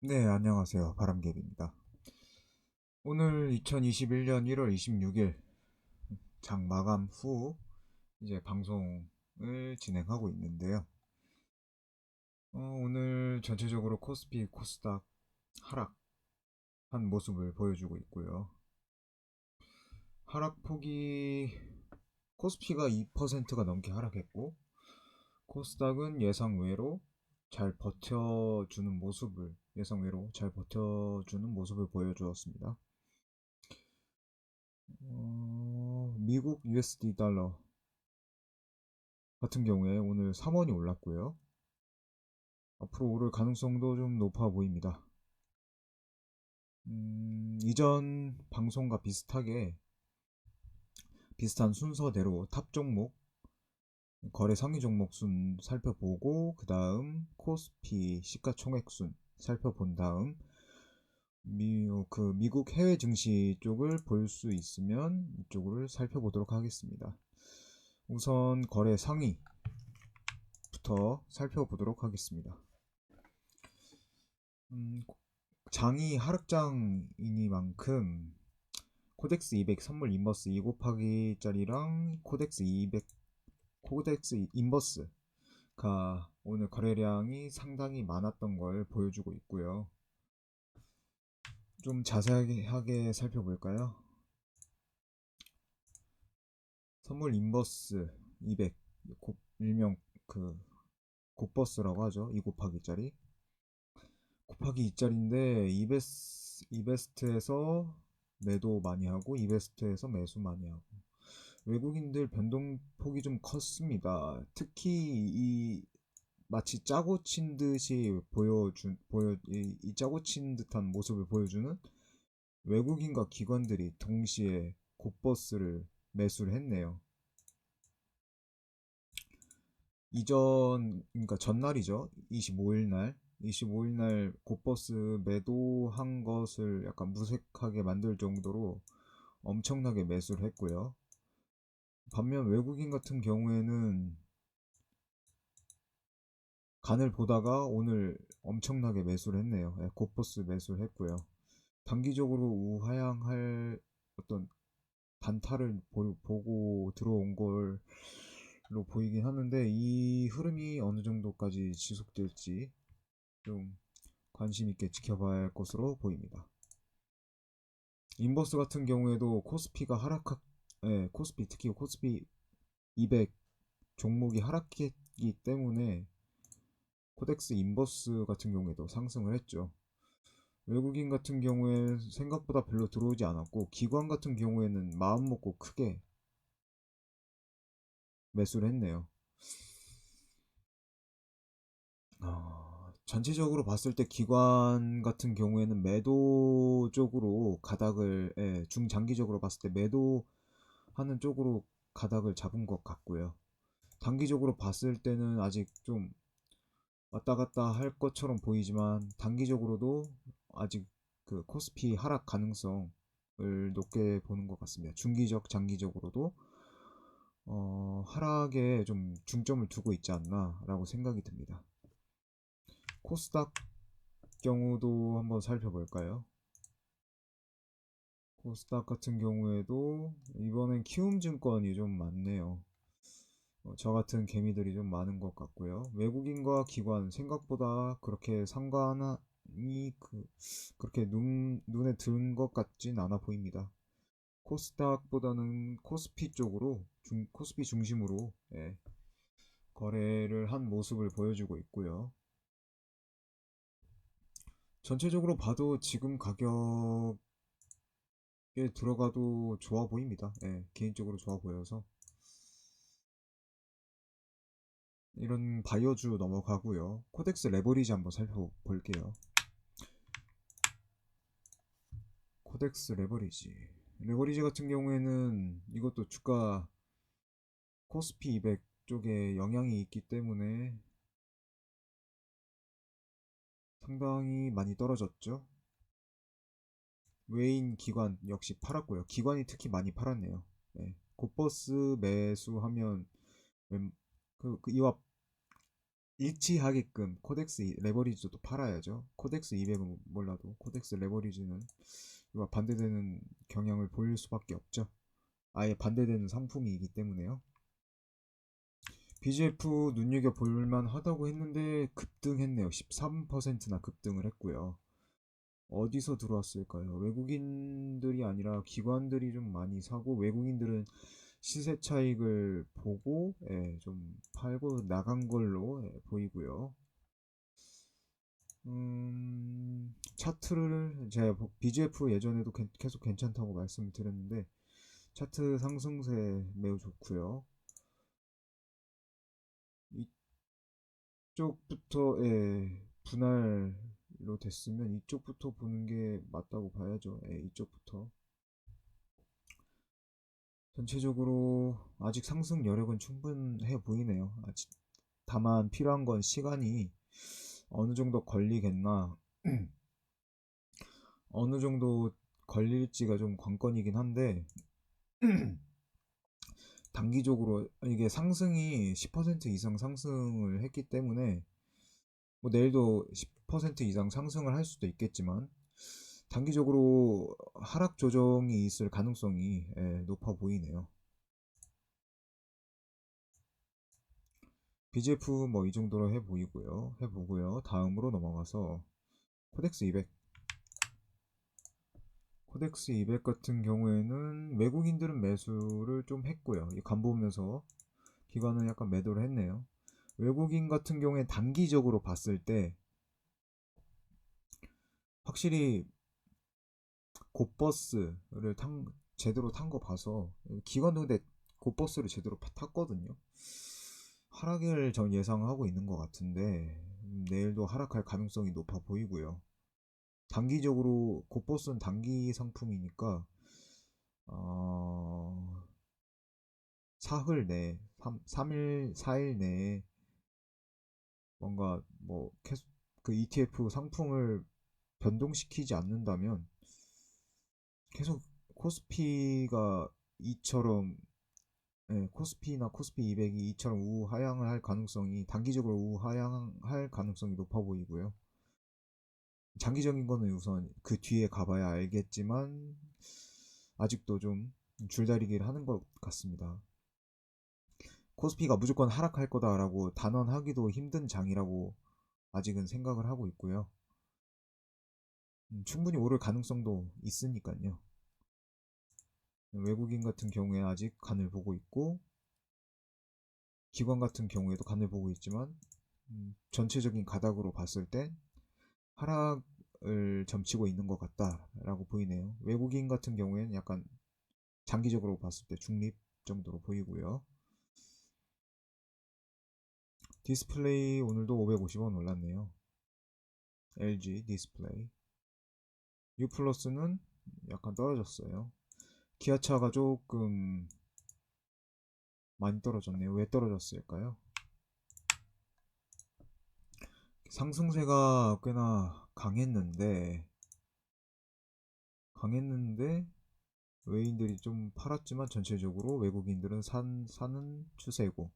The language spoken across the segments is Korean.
네, 안녕하세요. 바람개비입니다. 오늘 2021년 1월 26일 장 마감 후 이제 방송을 진행하고 있는데요. 오늘 전체적으로 코스피, 코스닥 하락한 모습을 보여주고 있고요. 하락폭이 코스피가 2%가 넘게 하락했고 코스닥은 예상외로 잘 버텨주는 모습을 예상외로 잘 버텨주는 모습을 보여주었습니다. 미국 USD 달러 같은 경우에 오늘 3원이 올랐고요. 앞으로 오를 가능성도 좀 높아 보입니다. 이전 방송과 비슷한 순서대로 탑 종목, 거래 상위 종목 순 살펴보고 그 다음 코스피 시가총액 순 살펴본 다음 미국 해외 증시 쪽을 볼 수 있으면 이쪽을 살펴보도록 하겠습니다. 우선 거래 상위부터 살펴보도록 하겠습니다. 장이 하락장이니만큼 코덱스 200 선물 인버스 2 곱하기짜리랑 코덱스 인버스가 오늘 거래량이 상당히 많았던 걸 보여주고 있고요. 좀 자세하게 살펴볼까요? 선물 인버스 200 일명 그 곱버스라고 하죠. 2 곱하기짜리 곱하기 2짜리인데 이베스트에서 매도 많이 하고 이베스트에서 매수 많이 하고 외국인들 변동폭이 좀 컸습니다. 특히 이 마치 짜고 친 듯이 이 짜고 친 듯한 모습을 보여주는 외국인과 기관들이 동시에 곱버스를 매수를 했네요. 그러니까 전날이죠. 25일 날 곱버스 매도한 것을 약간 무색하게 만들 정도로 엄청나게 매수를 했고요. 반면 외국인 같은 경우에는 간을 보다가 오늘 엄청나게 매수를 했네요. 예, 곱버스 매수를 했고요. 단기적으로 우하향할 어떤 단타를 보고 들어온 걸로 보이긴 하는데 이 흐름이 어느 정도까지 지속될지 좀 관심 있게 지켜봐야 할 것으로 보입니다. 인버스 같은 경우에도 특히 코스피 200 종목이 하락했기 때문에 코덱스 인버스 같은 경우에도 상승을 했죠. 외국인 같은 경우에 생각보다 별로 들어오지 않았고 기관 같은 경우에는 마음 먹고 크게 매수를 했네요. 전체적으로 봤을 때 기관 같은 경우에는 매도 쪽으로 중장기적으로 봤을 때 매도하는 쪽으로 가닥을 잡은 것 같고요. 단기적으로 봤을 때는 아직 좀 왔다 갔다 할 것처럼 보이지만 단기적으로도 아직 그 코스피 하락 가능성을 높게 보는 것 같습니다. 장기적으로도 하락에 좀 중점을 두고 있지 않나라고 생각이 듭니다. 코스닥 경우도 한번 살펴볼까요? 코스닥 같은 경우에도 이번엔 키움증권이 좀 많네요. 저 같은 개미들이 좀 많은 것 같고요. 외국인과 기관 생각보다 그렇게 그렇게 눈에 든 것 같진 않아 보입니다. 코스닥보다는 코스피 중심으로 예, 거래를 한 모습을 보여주고 있고요. 전체적으로 봐도 지금 가격에 들어가도 좋아 보입니다. 예, 개인적으로 좋아 보여서 이런 바이오주 넘어가고요. 코덱스 레버리지 한번 살펴볼게요. 코덱스 레버리지 같은 경우에는 이것도 주가 코스피 200 쪽에 영향이 있기 때문에 상당히 많이 떨어졌죠. 외인 기관 역시 팔았고요. 기관이 특히 많이 팔았네요. 네. 곱버스 매수하면 웬- 그 이와 일치하게끔 코덱스 레버리지도 팔아야죠. 코덱스 200은 몰라도 코덱스 레버리지는 이와 반대되는 경향을 보일 수밖에 없죠. 아예 반대되는 상품이기 때문에요. BGF 눈여겨볼만 하다고 했는데 급등했네요. 13%나 급등을 했고요. 어디서 들어왔을까요? 외국인들이 아니라 기관들이 좀 많이 사고, 외국인들은 시세 차익을 보고 좀 팔고 나간 걸로 보이고요. 차트를 제가 BGF 예전에도 계속 괜찮다고 말씀을 드렸는데 차트 상승세 매우 좋고요. 이쪽부터 분할로 됐으면 이쪽부터 보는 게 맞다고 봐야죠. 이쪽부터 전체적으로 아직 상승 여력은 충분해 보이네요. 다만 필요한 건 시간이 어느 정도 걸리겠나 어느 정도 걸릴지가 좀 관건이긴 한데 단기적으로 이게 상승이 10% 이상 상승을 했기 때문에 뭐 내일도 10% 이상 상승을 할 수도 있겠지만 단기적으로 하락 조정이 있을 가능성이 높아 보이네요. BGF 뭐 이 정도로 해보고요. 다음으로 넘어가서 코덱스 200. 코덱스 200 같은 경우에는 외국인들은 매수를 좀 했고요. 이 간 보면서 기관은 약간 매도를 했네요. 외국인 같은 경우에 단기적으로 봤을 때 확실히 곧버스를 제대로 탄 거 봐서 기관도 근데 곧버스를 제대로 탔거든요. 하락을 전 예상하고 있는 것 같은데 내일도 하락할 가능성이 높아 보이고요. 단기적으로 곧버스는 단기 상품이니까 어, 사흘 내에 3일 4일 내에 뭔가 뭐 계속 그 ETF 상품을 변동시키지 않는다면 계속 코스피가 이처럼 코스피나 코스피 200이 이처럼 우하향을 할 가능성이 단기적으로 우하향할 가능성이 높아 보이고요. 장기적인 거는 우선 그 뒤에 가봐야 알겠지만 아직도 좀 줄다리기를 하는 것 같습니다. 코스피가 무조건 하락할 거다라고 단언하기도 힘든 장이라고 아직은 생각을 하고 있고요. 충분히 오를 가능성도 있으니까요. 외국인 같은 경우에 아직 간을 보고 있고 기관 같은 경우에도 간을 보고 있지만 전체적인 가닥으로 봤을 때 하락을 점치고 있는 것 같다라고 보이네요. 외국인 같은 경우에는 약간 장기적으로 봤을 때 중립 정도로 보이고요. 디스플레이 오늘도 550원 올랐네요. LG 디스플레이. U 플러스는 약간 떨어졌어요. 기아차가 조금 많이 떨어졌네요. 왜 떨어졌을까요? 상승세가 꽤나 강했는데 외인들이 좀 팔았지만 전체적으로 외국인들은 사는 추세고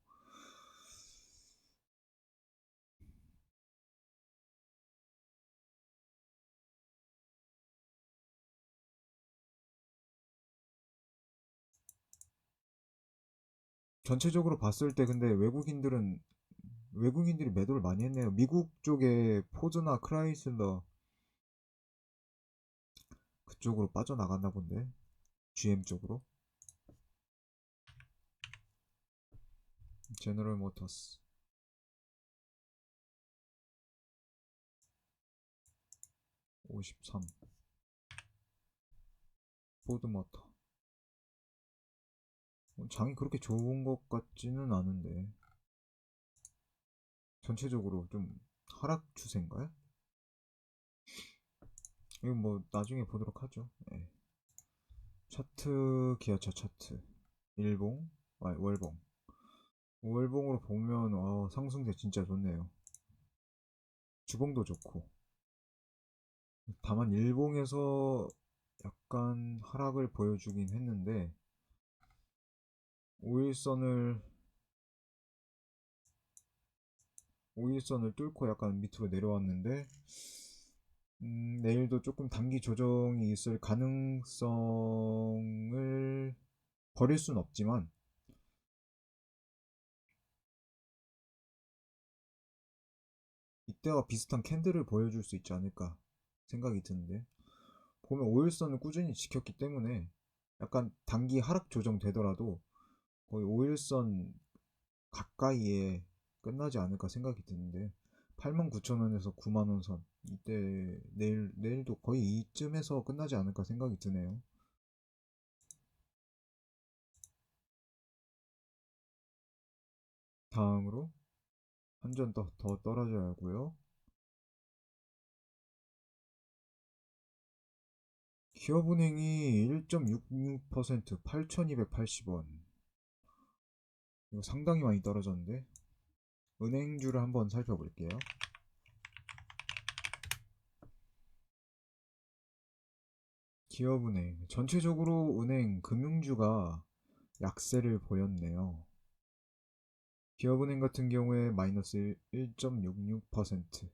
전체적으로 봤을 때 근데 외국인들이 매도를 많이 했네요. 미국 쪽에 포즈나 크라이슬러 그쪽으로 빠져나갔나 본데 GM 쪽으로 제너럴 모터스 53 포드 모터 장이 그렇게 좋은 것 같지는 않은데 전체적으로 좀 하락 추세인가요? 이건 뭐 나중에 보도록 하죠. 네. 차트 기아차 차트 일봉 월봉 월봉으로 보면 상승세 진짜 좋네요. 주봉도 좋고 다만 일봉에서 약간 하락을 보여주긴 했는데 5일선을 5일선을 뚫고 약간 밑으로 내려왔는데 내일도 조금 단기 조정이 있을 가능성을 버릴 순 없지만 이때와 비슷한 캔들을 보여줄 수 있지 않을까 생각이 드는데, 보면 5일선을 꾸준히 지켰기 때문에 약간 단기 하락 조정 되더라도 거의 5일선 가까이에 끝나지 않을까 생각이 드는데, 89,000원에서 90,000원 선 이때 내일도 거의 이쯤에서 끝나지 않을까 생각이 드네요. 다음으로 한 점 더 떨어져야 하고요. 기업은행이 1.66% 8,280원. 이거 상당히 많이 떨어졌는데, 은행주를 한번 살펴볼게요. 기업은행 전체적으로 은행 금융주가 약세를 보였네요. 기업은행 같은 경우에 마이너스 1.66%,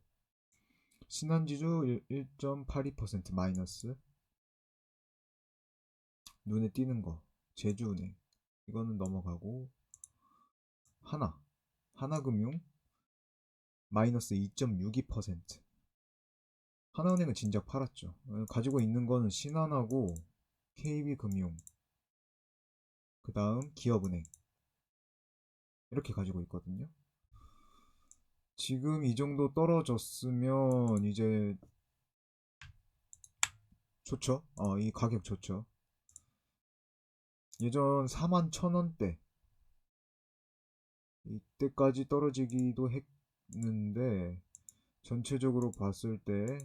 신한지주 1.82% 마이너스. 눈에 띄는 거 제주은행 이거는 넘어가고, 하나금융 마이너스 2.62%. 하나은행은 진작 팔았죠. 가지고 있는 거는 신한하고 KB금융, 그 다음 기업은행, 이렇게 가지고 있거든요. 지금 이 정도 떨어졌으면 이제 좋죠. 이 가격 좋죠. 예전 41,000원대 이때까지 떨어지기도 했는데, 전체적으로 봤을 때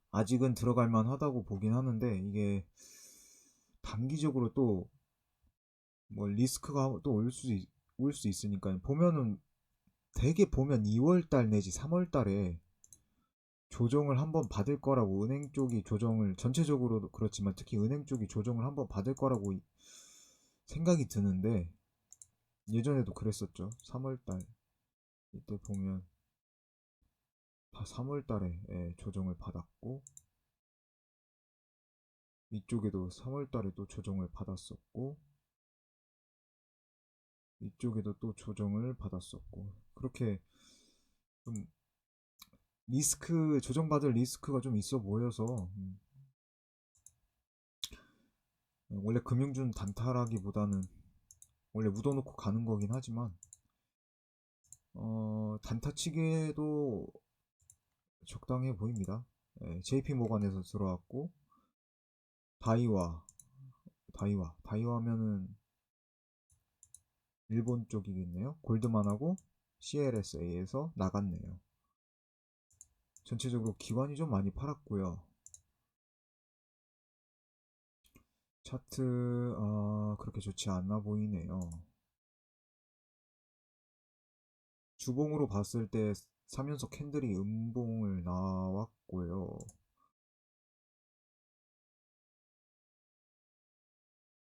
아직은 들어갈 만하다고 보긴 하는데, 이게 단기적으로 또 뭐 리스크가 또 올 수 있으니까, 보면은 대개 보면 2월달 내지 3월달에 조정을 한번 받을 거라고, 은행 쪽이 조정을, 전체적으로도 그렇지만 특히 은행 쪽이 조정을 한번 받을 거라고 생각이 드는데, 예전에도 그랬었죠. 3월달 이때 보면 다 3월달에 조정을 받았고, 이쪽에도 3월달에 또 조정을 받았었고, 이쪽에도 또 조정을 받았었고, 그렇게 좀 조정받을 리스크가 좀 있어 보여서, 원래 금융주는 단타라기보다는 원래 묻어놓고 가는 거긴 하지만, 단타치기에도 적당해 보입니다. JP 모간에서 들어왔고, 다이와 다이와면은 일본 쪽이겠네요. 골드만하고 CLSA에서 나갔네요. 전체적으로 기관이 좀 많이 팔았고요. 차트 그렇게 좋지 않아 보이네요. 주봉으로 봤을 때 3연속 캔들이 음봉을 나왔고요.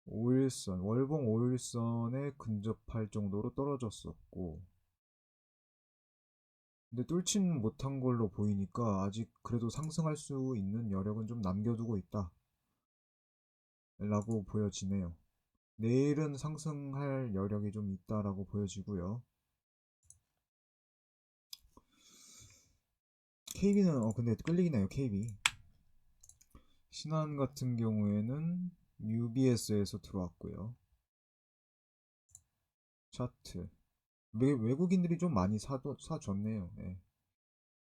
5일선, 월봉 5일선에 근접할 정도로 떨어졌었고, 근데 뚫지는 못한 걸로 보이니까 아직 그래도 상승할 수 있는 여력은 좀 남겨두고 있다 라고 보여지네요. 내일은 상승할 여력이 좀 있다라고 보여지고요. KB는 근데 끌리긴 해요. KB 신한 같은 경우에는 UBS에서 들어왔고요. 차트 외국인들이 좀 많이 사줬네요.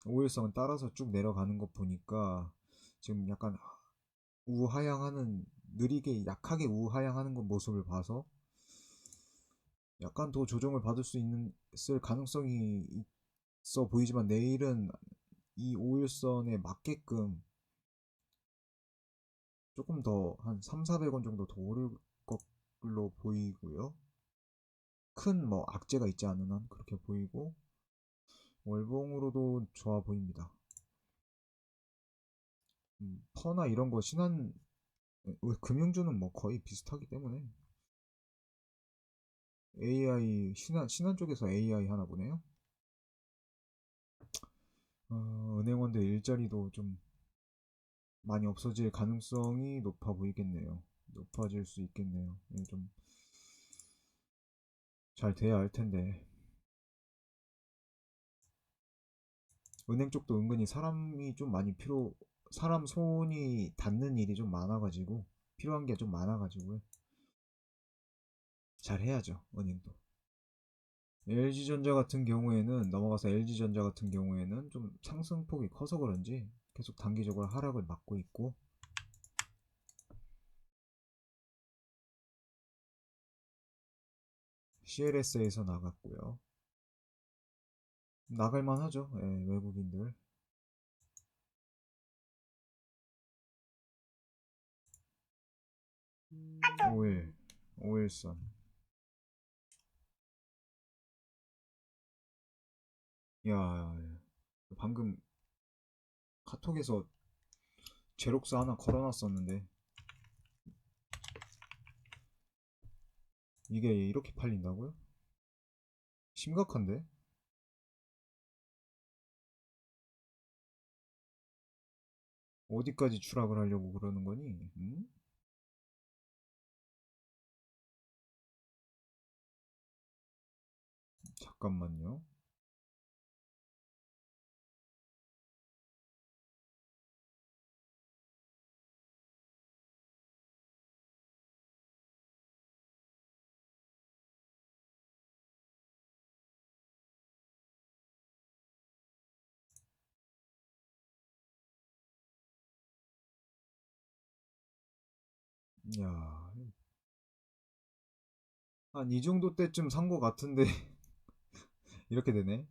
5일선은 따라서 쭉 내려가는 거 보니까 지금 약간 우하향하는, 느리게 약하게 우하향하는 것 모습을 봐서 약간 더 조정을 받을 수 있을 가능성이 있어 보이지만, 내일은 이 5일선에 맞게끔 조금 더 한 3, 400원 정도 더 오를 걸로 보이고요. 큰 뭐 악재가 있지 않은 한 그렇게 보이고, 월봉으로도 좋아 보입니다. 퍼나 이런 거 신한 금융주는 뭐 거의 비슷하기 때문에 AI 신한 쪽에서 AI 하나 보네요. 은행원들 일자리도 좀 많이 없어질 가능성이 높아 보이겠네요. 높아질 수 있겠네요. 좀 잘 돼야 할 텐데. 은행 쪽도 은근히 사람이 좀 많이 사람 손이 닿는 일이 좀 많아가지고, 필요한 게 좀 많아가지고, 잘 해야죠, 은행도. LG전자 같은 경우에는, 넘어가서 LG전자 같은 경우에는 좀 상승폭이 커서 그런지 계속 단기적으로 하락을 막고 있고, CLS에서 나갔고요. 나갈만 하죠, 예, 외국인들. 오일선. 야, 방금 카톡에서 제록스 하나 걸어놨었는데, 이게 이렇게 팔린다고요? 심각한데? 어디까지 추락을 하려고 그러는 거니? 응? 잠깐만요. 야, 한 이 정도 때쯤 산 거 같은데 이렇게 되네.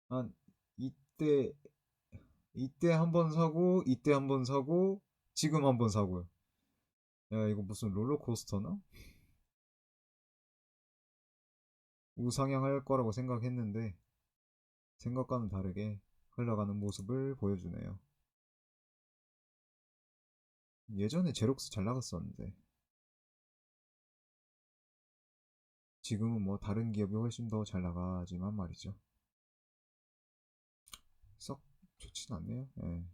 한 이때 이때 한 번 사고 이때 한 번 사고 지금 한 번 사고요. 야, 이거 무슨 롤러코스터나? 우상향할 거라고 생각했는데 생각과는 다르게 흘러가는 모습을 보여주네요. 예전에 제록스 잘 나갔었는데 지금은 뭐 다른 기업이 훨씬 더 잘 나가지만 말이죠. 썩 좋진 않네요. 예.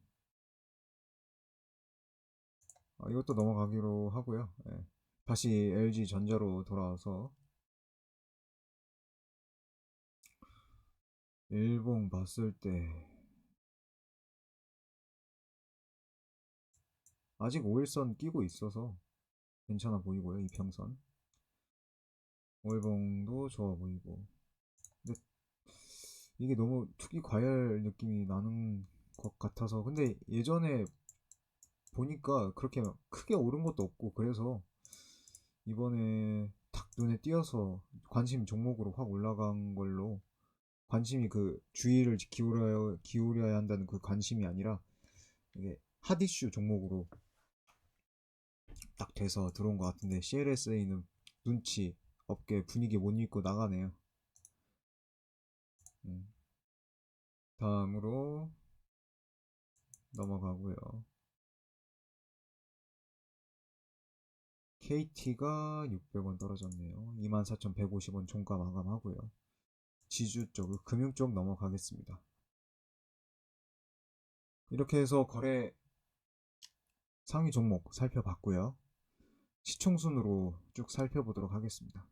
이것도 넘어가기로 하고요. 예. 다시 LG 전자로 돌아와서 일봉 봤을 때 아직 5일선 끼고 있어서 괜찮아 보이고요. 이평선 5일봉도 좋아 보이고, 근데 이게 너무 투기 과열 느낌이 나는 것 같아서. 근데 예전에 보니까 그렇게 크게 오른 것도 없고, 그래서 이번에 탁 눈에 띄어서 관심 종목으로 확 올라간 걸로, 관심이 그 주의를 기울여야 한다는 그 관심이 아니라 이게 핫 이슈 종목으로 딱 돼서 들어온 것 같은데, CLSA는 눈치 업계 분위기 못 읽고 나가네요. 음. 다음으로 넘어가고요. KT가 600원 떨어졌네요. 24,150원 종가 마감하고요. 지주 쪽, 금융 쪽 넘어가겠습니다. 이렇게 해서 거래 상위 종목 살펴봤고요. 시총순으로 쭉 살펴보도록 하겠습니다.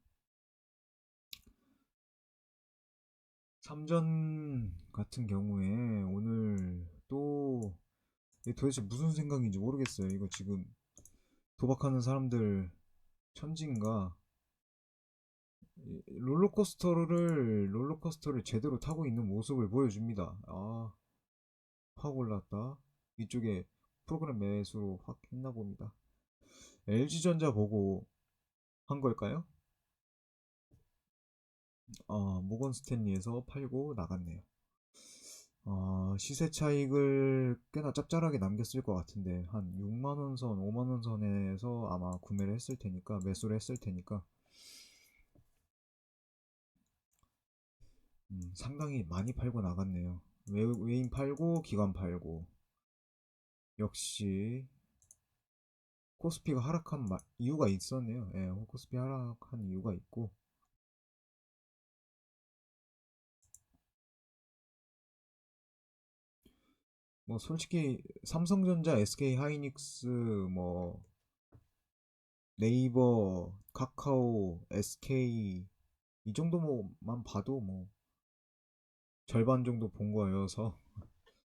삼전 같은 경우에 오늘 또 도대체 무슨 생각인지 모르겠어요. 이거 지금 도박하는 사람들 천진가, 롤러코스터를 제대로 타고 있는 모습을 보여줍니다. 확 올랐다. 이쪽에 프로그램 매수로 확 했나 봅니다. LG전자 보고 한 걸까요? 모건 스탠리에서 팔고 나갔네요. 시세 차익을 꽤나 짭짤하게 남겼을 것 같은데, 한 6만원 선, 5만원 선에서 아마 구매를 했을 테니까, 매수를 했을 테니까, 상당히 많이 팔고 나갔네요. 외인 팔고 기관 팔고, 역시 코스피가 하락한 이유가 있었네요. 예, 코스피 하락한 이유가 있고, 뭐 솔직히 삼성전자, SK 하이닉스, 뭐 네이버, 카카오, SK 이 정도만 봐도 뭐 절반 정도 본 거여서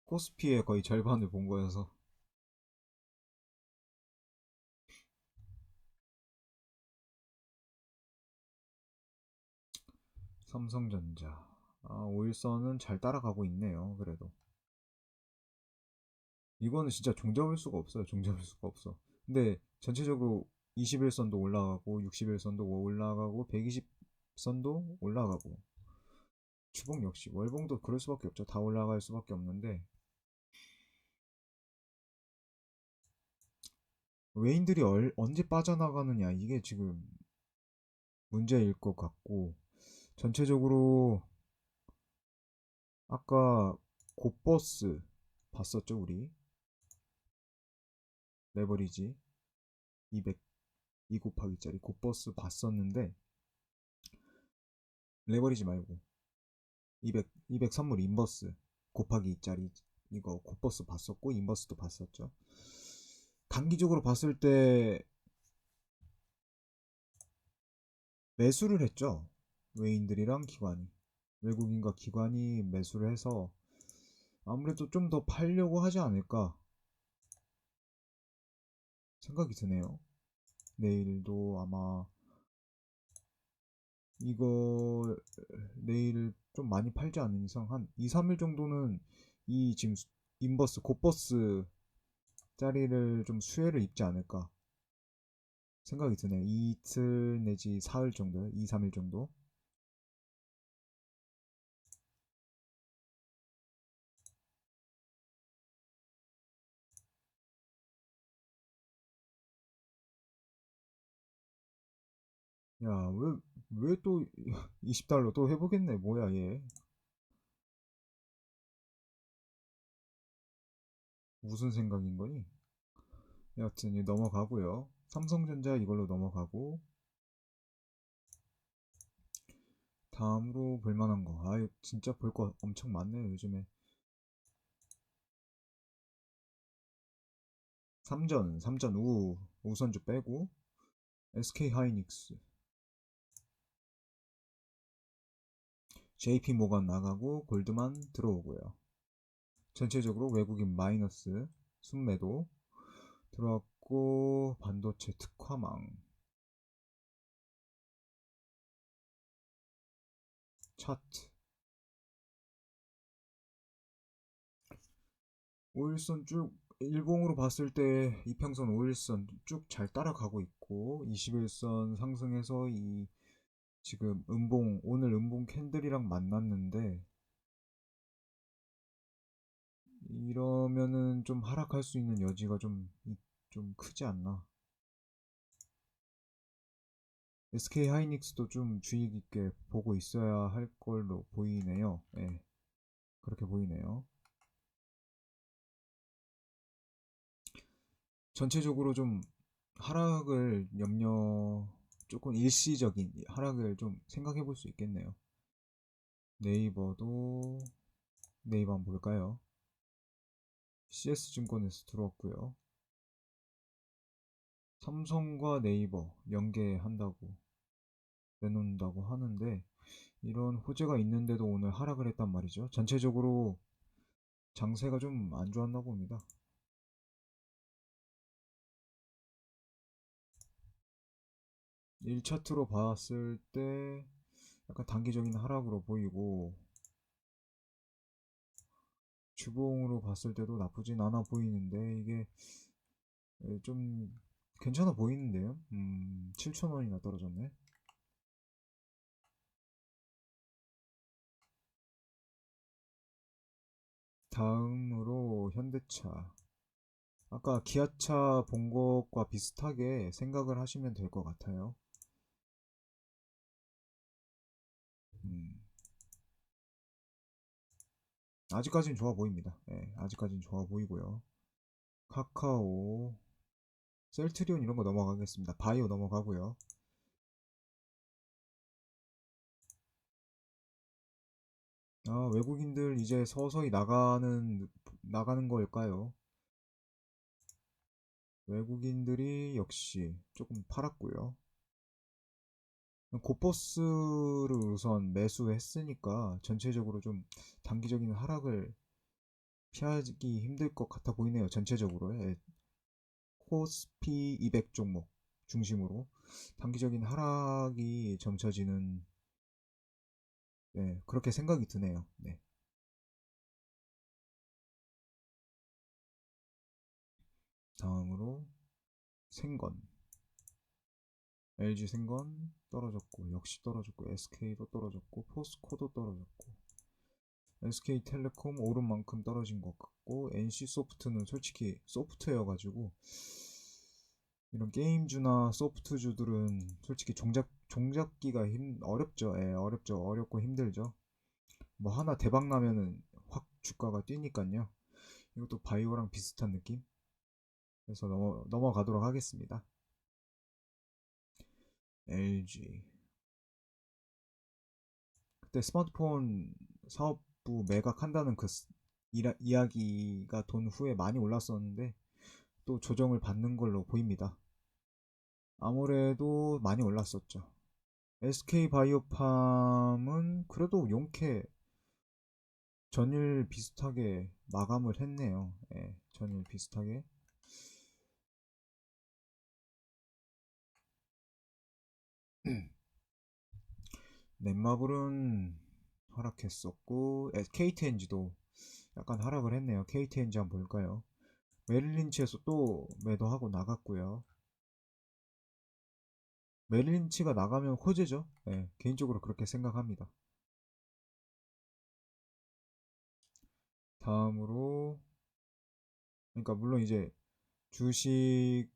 코스피의 거의 절반을 본 거여서. 삼성전자, 아, 오일선은 잘 따라가고 있네요. 그래도 이거는 진짜 종잡을 수가 없어요. 종잡을 수가 없어. 근데 전체적으로 21선도 올라가고 61선도 올라가고 120선도 올라가고, 주봉 역시 월봉도 그럴 수밖에 없죠. 다 올라갈 수밖에 없는데 외인들이 언제 빠져나가느냐, 이게 지금 문제일 것 같고, 전체적으로 아까 곧버스 봤었죠, 우리 레버리지 200, 2 곱하기짜리 곧버스 봤었는데, 레버리지 말고 200 선물 인버스 곱하기 2짜리 이거 곧버스 봤었고, 인버스도 봤었죠. 단기적으로 봤을 때 매수를 했죠. 외인들이랑 기관이, 외국인과 기관이 매수를 해서 아무래도 좀 더 팔려고 하지 않을까 생각이 드네요. 내일도 아마 이거 내일 좀 많이 팔지 않는 이상 한 2, 3일 정도는 이 지금 인버스, 곧버스 자리를 좀 수혜를 입지 않을까 생각이 드네요. 이틀 내지 사흘 정도, 2, 3일 정도. 야, 왜 또 20달러 또 해보겠네. 뭐야, 얘. 무슨 생각인 거니? 여하튼 넘어가고요. 삼성전자 이걸로 넘어가고, 다음으로 볼만한 거. 아, 진짜 볼 거 엄청 많네요, 요즘에. 삼전 우선주 빼고, SK 하이닉스, JP 모건 나가고, 골드만 들어오고요. 전체적으로 외국인 마이너스 순매도 들어왔고, 반도체 특화망 차트, 오일선 쭉 일봉으로 봤을 때 이평선, 오일선 쭉 잘 따라가고 있고, 21선 상승해서 이 지금 오늘 음봉 캔들이랑 만났는데, 이러면은 좀 하락할 수 있는 여지가 좀 크지 않나. SK 하이닉스도 좀 주의 깊게 보고 있어야 할 걸로 보이네요. 예, 그렇게 보이네요. 전체적으로 좀 하락을 조금 일시적인 하락을 좀 생각해 볼 수 있겠네요. 네이버도, 네이버 한번 볼까요? CS증권에서 들어왔고요. 삼성과 네이버 연계한다고 내놓는다고 하는데, 이런 호재가 있는데도 오늘 하락을 했단 말이죠. 전체적으로 장세가 좀 안 좋았나 봅니다. 1차트로 봤을 때 약간 단기적인 하락으로 보이고, 주봉으로 봤을 때도 나쁘진 않아 보이는데, 이게 좀 괜찮아 보이는데요. 7,000원이나 떨어졌네. 다음으로 현대차. 아까 기아차 본 것과 비슷하게 생각을 하시면 될 것 같아요. 음, 아직까지는 좋아 보입니다. 예, 아직까지는 좋아 보이고요. 카카오, 셀트리온 이런 거 넘어가겠습니다. 바이오 넘어가고요. 외국인들 이제 서서히 나가는 걸까요? 외국인들이 역시 조금 팔았고요. 고퍼스를 우선 매수했으니까 전체적으로 좀 단기적인 하락을 피하기 힘들 것 같아 보이네요. 전체적으로. 예, 코스피 200 종목 중심으로 단기적인 하락이 점쳐지는, 네, 그렇게 생각이 드네요. 네. 다음으로 생건, LG 생건 떨어졌고, 역시 떨어졌고, SK도 떨어졌고, 포스코도 떨어졌고, SK텔레콤 오른 만큼 떨어진 것 같고, NC소프트는 솔직히 소프트웨어가지고 이런 게임주나 소프트주들은 솔직히 종잡기가 어렵죠. 예, 어렵죠. 어렵고 힘들죠. 뭐 하나 대박 나면은 확 주가가 뛰니까요. 이것도 바이오랑 비슷한 느낌? 그래서 넘어가도록 하겠습니다. LG. 그때 스마트폰 사업부 매각한다는 그 이야기가 돈 후에 많이 올랐었는데 또 조정을 받는 걸로 보입니다. 아무래도 많이 올랐었죠. SK바이오팜은 그래도 용케 전일 비슷하게 마감을 했네요. 예, 전일 비슷하게. 넷마블은 하락했었고, KTNG도 약간 하락을 했네요. KTNG 한번 볼까요? 메릴린치에서 또 매도하고 나갔고요. 메릴린치가 나가면 호재죠. 네, 개인적으로 그렇게 생각합니다. 다음으로, 그러니까 물론 이제 주식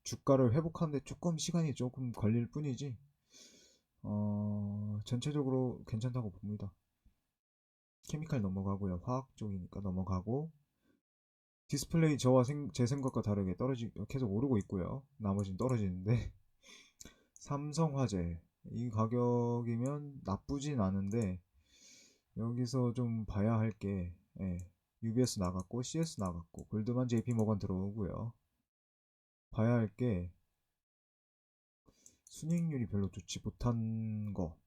주가를 회복하는데 조금 시간이 조금 걸릴 뿐이지, 전체적으로 괜찮다고 봅니다. 케미칼 넘어가고요. 화학 쪽이니까 넘어가고, 디스플레이 제 생각과 다르게 계속 오르고 있고요. 나머지는 떨어지는데 삼성화재 이 가격이면 나쁘진 않은데 여기서 좀 봐야 할 게, 예, UBS 나갔고 CS 나갔고 골드만 JP모건 들어오고요. 봐야 할 게 순이익률이 별로 좋지 못한 거,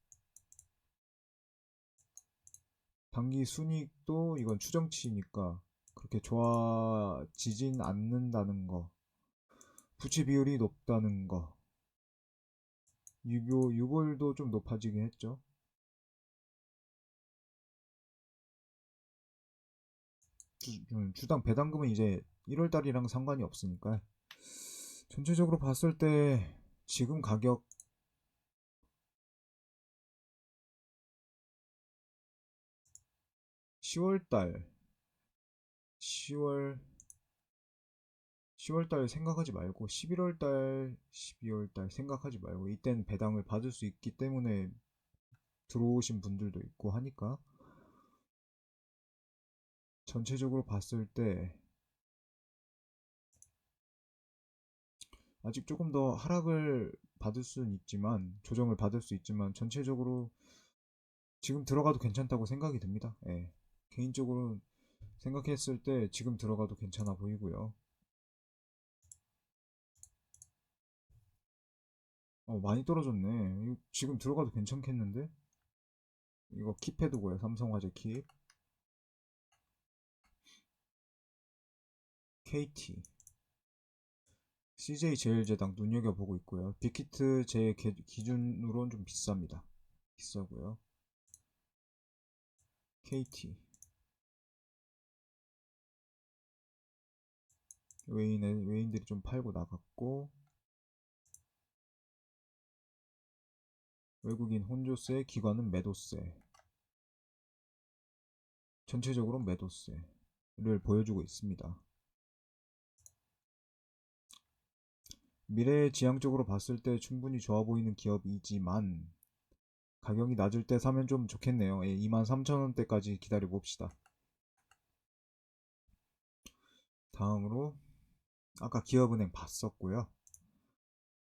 단기 순이익도 이건 추정치니까 그렇게 좋아지진 않는다는 거, 부채 비율이 높다는 거, 유볼도 좀 높아지긴 했죠. 주당 배당금은 이제 1월달이랑 상관이 없으니까 전체적으로 봤을 때 지금 가격 10월달 10월 10월달 생각하지 말고 11월달 12월달 생각하지 말고 이땐 배당을 받을 수 있기 때문에 들어오신 분들도 있고 하니까 전체적으로 봤을 때 아직 조금 더 하락을 받을 수는 있지만 조정을 받을 수 있지만 전체적으로 지금 들어가도 괜찮다고 생각이 듭니다. 예. 개인적으로 생각했을 때 지금 들어가도 괜찮아 보이고요. 많이 떨어졌네. 이거 지금 들어가도 괜찮겠는데? 이거 킵해두고요. 삼성화재 킵. KT. CJ제일제당 눈여겨보고 있고요. 빅히트 제 기준으로는 좀 비쌉니다. 비싸고요. KT. 외인들이 좀 팔고 나갔고, 외국인 혼조세, 기관은 매도세. 전체적으로 매도세를 보여주고 있습니다. 미래지향적으로 봤을 때 충분히 좋아 보이는 기업이지만 가격이 낮을 때 사면 좀 좋겠네요. 23,000원대까지 기다려 봅시다. 다음으로 아까 기업은행 봤었고요.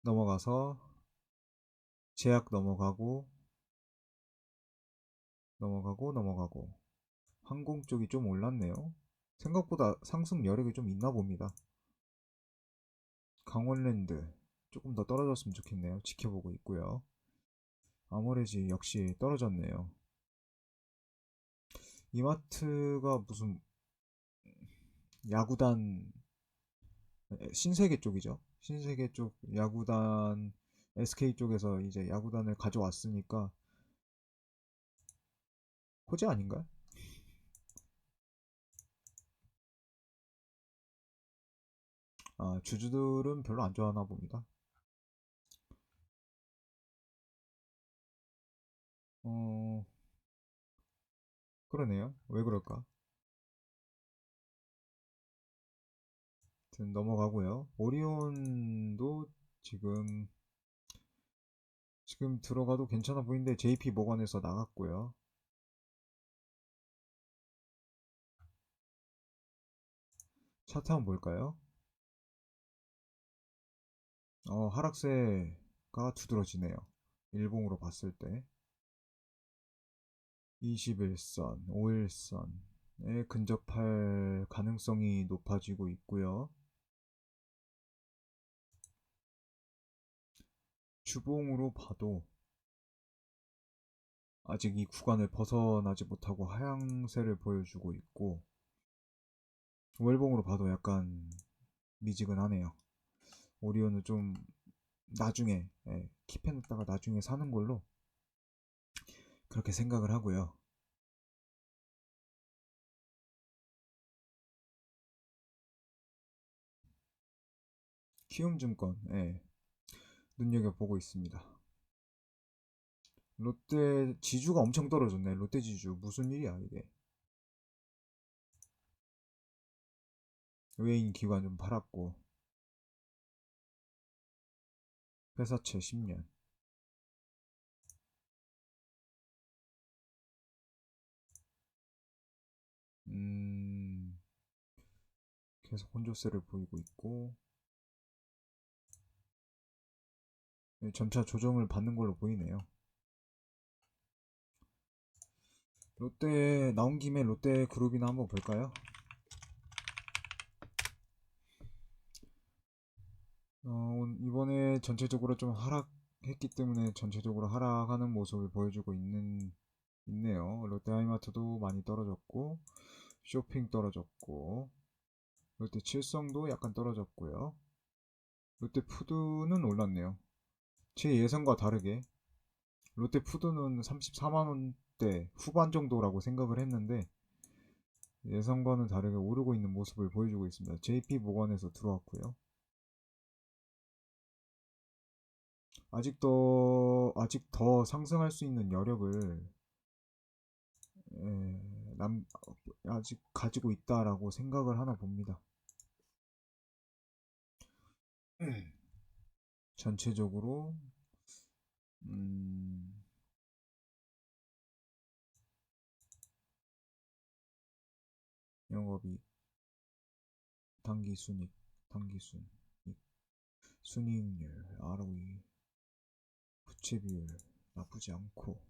넘어가서 제약 넘어가고 항공 쪽이 좀 올랐네요. 생각보다 상승 여력이 좀 있나 봅니다. 강원랜드 조금 더 떨어졌으면 좋겠네요. 지켜보고 있고요. 아모레지 역시 떨어졌네요. 이마트가 무슨 야구단 신세계 쪽이죠. 신세계 쪽 야구단 SK 쪽에서 이제 야구단을 가져왔으니까 호재 아닌가요? 아, 주주들은 별로 안 좋아하나 봅니다. 어, 그러네요. 왜 그럴까? 아무튼 넘어가고요. 오리온도 지금 들어가도 괜찮아 보이는데 JP 모건에서 나갔고요. 차트 한번 볼까요? 하락세가 두드러지네요. 일봉으로 봤을 때 21선, 5일선에 근접할 가능성이 높아지고 있고요. 주봉으로 봐도 아직 이 구간을 벗어나지 못하고 하향세를 보여주고 있고, 월봉으로 봐도 약간 미지근하네요. 오리온은 좀 나중에 킵해놨다가 나중에 사는 걸로 그렇게 생각을 하고요. 키움증권 눈여겨보고 있습니다. 롯데 지주가 엄청 떨어졌네. 롯데 지주 무슨 일이야 이게. 외인 기관 좀 팔았고 회사채 10년. 음, 계속 혼조세를 보이고 있고 점차 조정을 받는 걸로 보이네요. 롯데 나온 김에 롯데 그룹이나 한번 볼까요? 이번에 전체적으로 좀 하락했기 때문에 전체적으로 하락하는 모습을 보여주고 있네요. 롯데 하이마트도 많이 떨어졌고 쇼핑 떨어졌고 롯데 칠성도 약간 떨어졌고요. 롯데 푸드는 올랐네요. 제 예상과 다르게 롯데 푸드는 34만 원대 후반 정도라고 생각을 했는데 예상과는 다르게 오르고 있는 모습을 보여주고 있습니다. JP 모건에서 들어왔고요. 아직 더 상승할 수 있는 여력을 예, 아직 가지고 있다라고 생각을 하나 봅니다. 전체적으로 음, 영업이익, 단기순이익, 순이익률, ROE, 부채비율 나쁘지 않고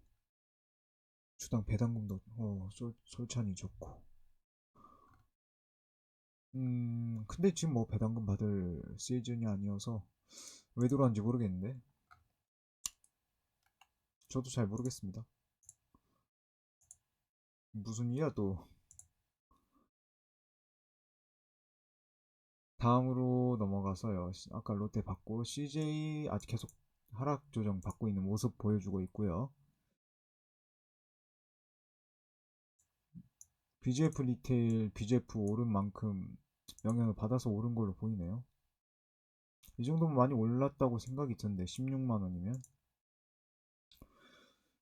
주당 배당금도 솔찬히 좋고 근데 지금 뭐 배당금 받을 시즌이 아니어서 왜 들어왔는지 모르겠는데 저도 잘 모르겠습니다. 무슨 일이야 또. 다음으로 넘어가서요. 아까 롯데 받고 CJ 아직 계속 하락 조정 받고 있는 모습 보여주고 있고요. BGF 리테일, BGF 오른 만큼 영향을 받아서 오른 걸로 보이네요. 이 정도면 많이 올랐다고 생각이 드는데 16만 원이면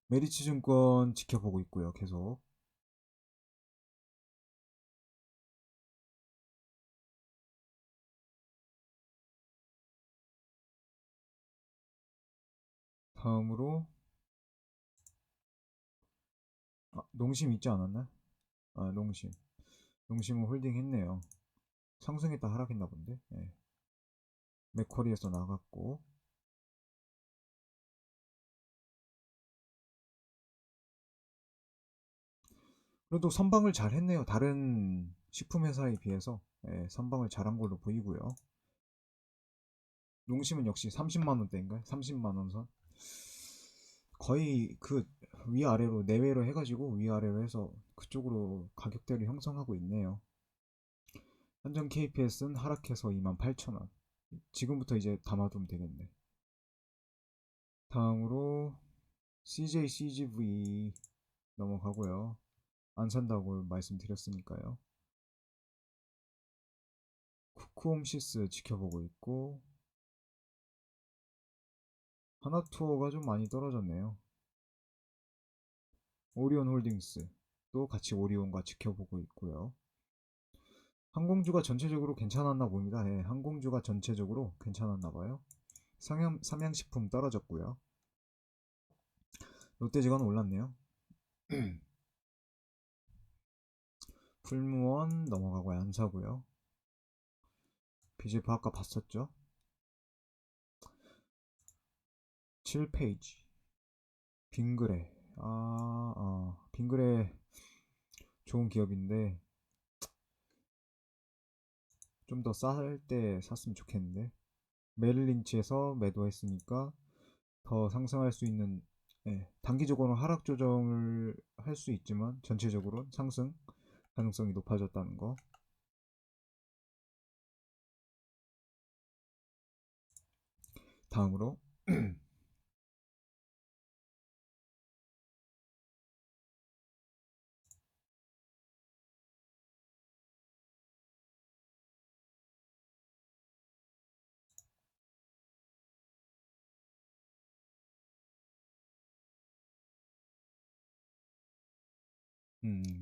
메리츠 증권 지켜보고 있고요. 계속 다음으로 농심 있지 않았나? 농심은 홀딩 했네요. 상승했다 하락했나 본데. 네. 맥쿼리에서 나갔고, 그래도 선방을 잘 했네요. 다른 식품 회사에 비해서. 예, 선방을 잘한 걸로 보이고요. 농심은 역시 30만 원대인가요? 30만 원 선. 거의 그 위아래로 내외로 해가지고 위아래로 해서 그쪽으로 가격대를 형성하고 있네요. 한전 KPS는 하락해서 28,000원. 지금부터 이제 담아두면 되겠네. 다음으로 CJ CGV 넘어가고요. 안 산다고 말씀드렸으니까요. 쿠쿠홈시스 지켜보고 있고, 하나투어가 좀 많이 떨어졌네요. 오리온홀딩스도 같이 오리온과 지켜보고 있고요. 항공주가 전체적으로 괜찮았나 봅니다. 네, 항공주가 전체적으로 괜찮았나 봐요. 삼양식품 떨어졌고요. 롯데지건 올랐네요. 풀무원 넘어가고 안 사고요. 비즈파 아까 봤었죠. 7페이지 빙그레. 빙그레 좋은 기업인데 좀 더 쌀 때 샀으면 좋겠는데, 메릴린치에서 매도했으니까 더 상승할 수 있는, 예, 단기적으로 하락 조정을 할 수 있지만 전체적으로 상승 가능성이 높아졌다는 거. 다음으로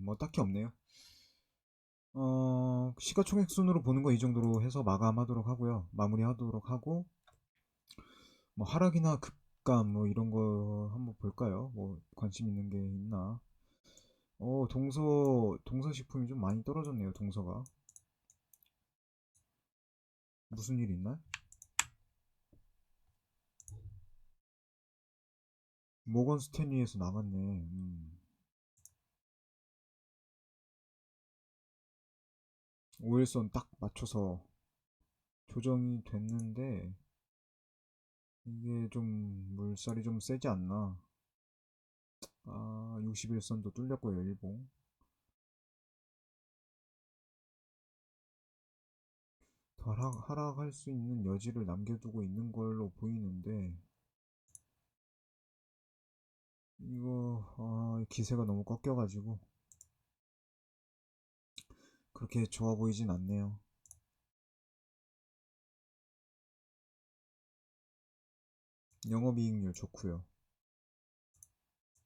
뭐 딱히 없네요. 시가총액 순으로 보는 거 이 정도로 해서 마감하도록 하고요. 마무리하도록 하고, 뭐 하락이나 급감 뭐 이런 거 한번 볼까요? 뭐 관심 있는 게 있나? 동서식품이 좀 많이 떨어졌네요. 동서가 무슨 일 있나? 모건 스탠리에서 나갔네. 오일선 딱 맞춰서 조정이 됐는데 이게 좀 물살이 좀 세지 않나? 61선도 뚫렸고요. 일봉 더 하락할 수 있는 여지를 남겨두고 있는 걸로 보이는데, 이거 기세가 너무 꺾여가지고 그렇게 좋아 보이진 않네요. 영업이익률 좋고요.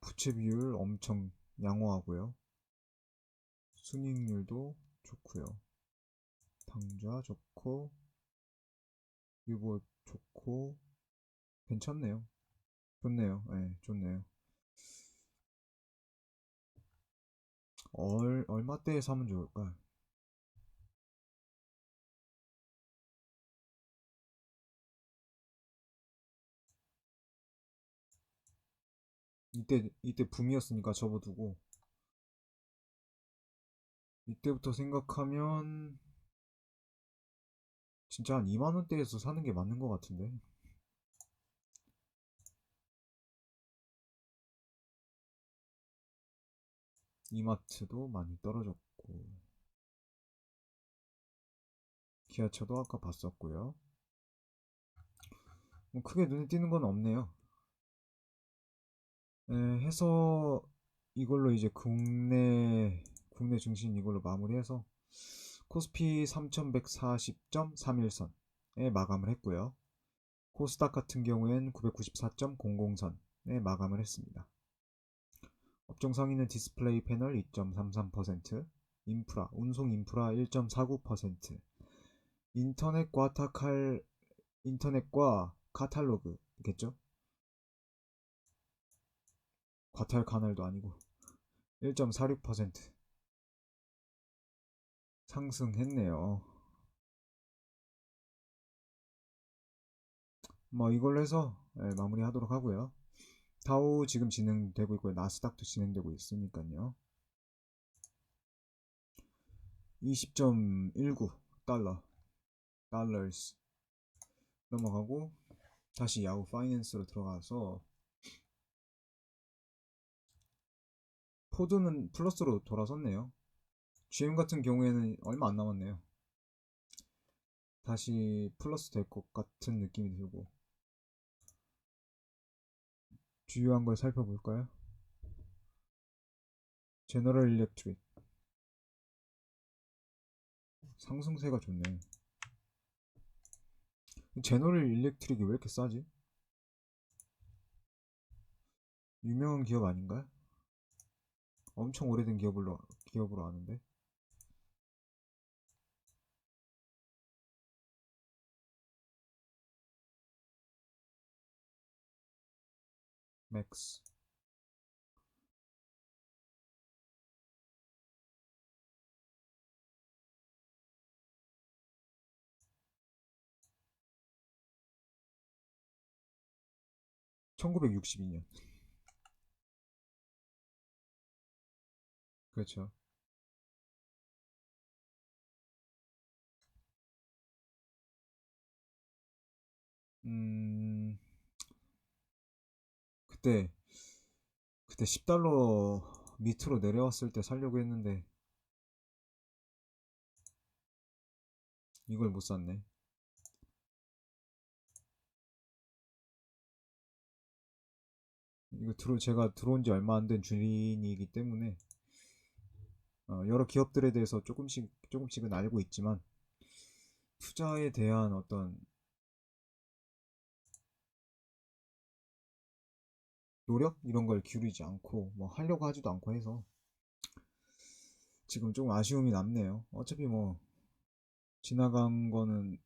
부채 비율 엄청 양호하고요. 순이익률도 좋고요. 당좌 좋고 유보 좋고 괜찮네요. 좋네요. 네, 좋네요. 얼마대에 사면 좋을까? 이때 붐이었으니까 접어두고, 이때부터 생각하면 진짜 한 2만원대에서 사는 게 맞는 것 같은데. 이마트도 많이 떨어졌고, 기아차도 아까 봤었고요. 뭐 크게 눈에 띄는 건 없네요. 해서 이걸로 이제 국내 중심 이걸로 마무리해서 코스피 3140.31선에 마감을 했고요. 코스닥 같은 경우엔 994.00선에 마감을 했습니다. 업종 상위는 디스플레이 패널 2.33%, 운송 인프라 1.49%, 인터넷과 카탈로그겠죠? 과탈 카날도 아니고 1.46% 상승했네요. 뭐 이걸로 해서 마무리하도록 하고요. 다우 지금 진행되고 있고요. 나스닥도 진행되고 있으니까요. 20.19 달러스 넘어가고 다시 야후 파이낸스로 들어가서 포드는 플러스로 돌아섰네요. GM 같은 경우에는 얼마 안 남았네요. 다시 플러스 될 것 같은 느낌이 들고 주요한 걸 살펴볼까요? 제너럴 일렉트릭 상승세가 좋네. 제너럴 일렉트릭이 왜 이렇게 싸지? 유명한 기업 아닌가요? 엄청 오래된 기업으로 아는데. 맥스 1962년. 그렇죠. 음, 그때 10달러 밑으로 내려왔을 때 살려고 했는데 이걸 못 샀네. 제가 들어온 지 얼마 안 된 주인이기 때문에 여러 기업들에 대해서 조금씩은 알고 있지만 투자에 대한 어떤 노력 이런 걸 기울이지 않고 뭐 하려고 하지도 않고 해서 지금 좀 아쉬움이 남네요. 어차피 뭐 지나간 거는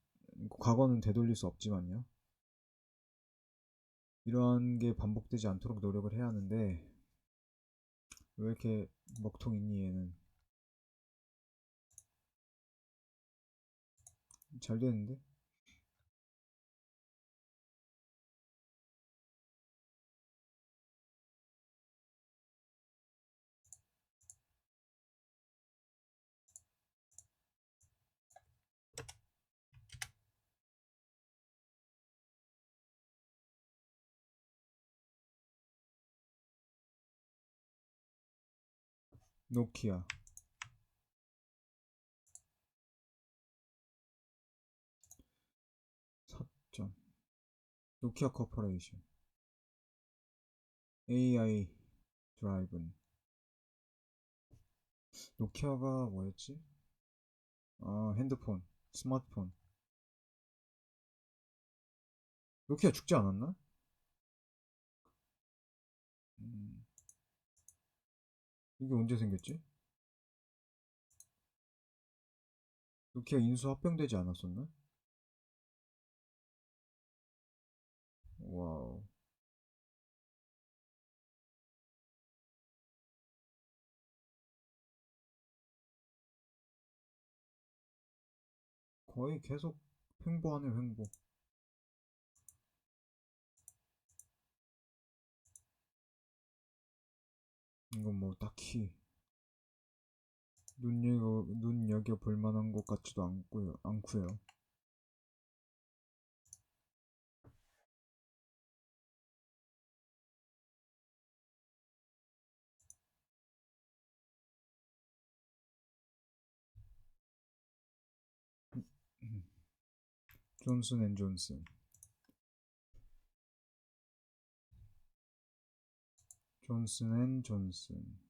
과거는 되돌릴 수 없지만요. 이러한 게 반복되지 않도록 노력을 해야 하는데 왜 이렇게 먹통 있니 얘는. 잘 되는데. 노키아 4점 노키아 코퍼레이션 AI 드라이븐. 노키아가 뭐였지? 아, 핸드폰, 스마트폰. 노키아 죽지 않았나? 음, 이게 언제 생겼지? 노키아 인수 합병되지 않았었나? 와우. 거의 계속 횡보하네, 횡보. 이건 뭐 딱히 눈여겨볼 만한 것 같지도 않고요. 존슨 앤 존슨. 존슨 앤 존슨.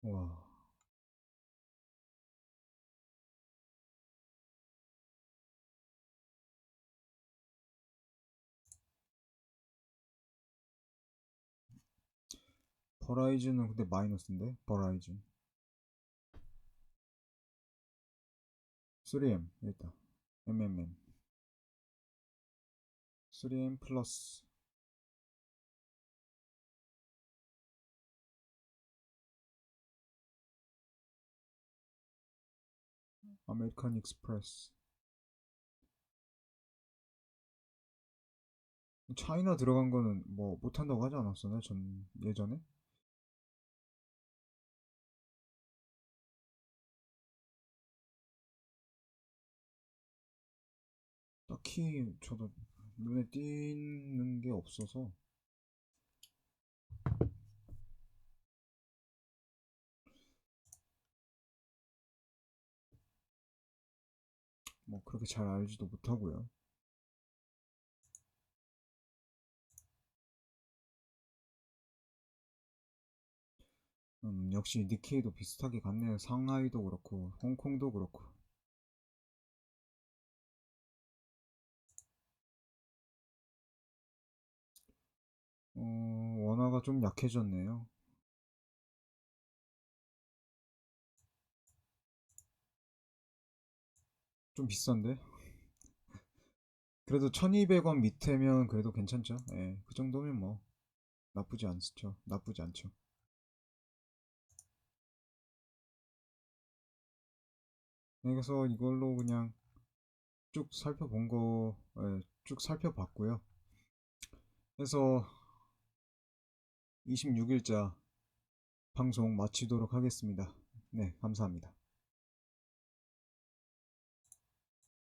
와. 버라이즌은 근데 마이너스인데? 버라이즌. 3M, 일단. MMM 3M 플러스 아메리칸 익스프레스. 차이나 들어간 거는 뭐 못한다고 하지 않았었나요? 전 예전에? 딱히 저도 눈에 띄는 게 없어서. 뭐 그렇게 잘 알지도 못하고요. 역시 니케이도 비슷하게 갔네요. 상하이도 그렇고 홍콩도 그렇고. 원화가 좀 약해졌네요. 좀 비싼데? 그래도 1200원 밑에면 그래도 괜찮죠? 예, 그 정도면 뭐 나쁘지 않죠. 나쁘지 않죠. 그래서 이걸로 그냥 쭉 살펴본 거, 예, 쭉 살펴봤고요. 그래서 26일자 방송 마치도록 하겠습니다. 네, 감사합니다.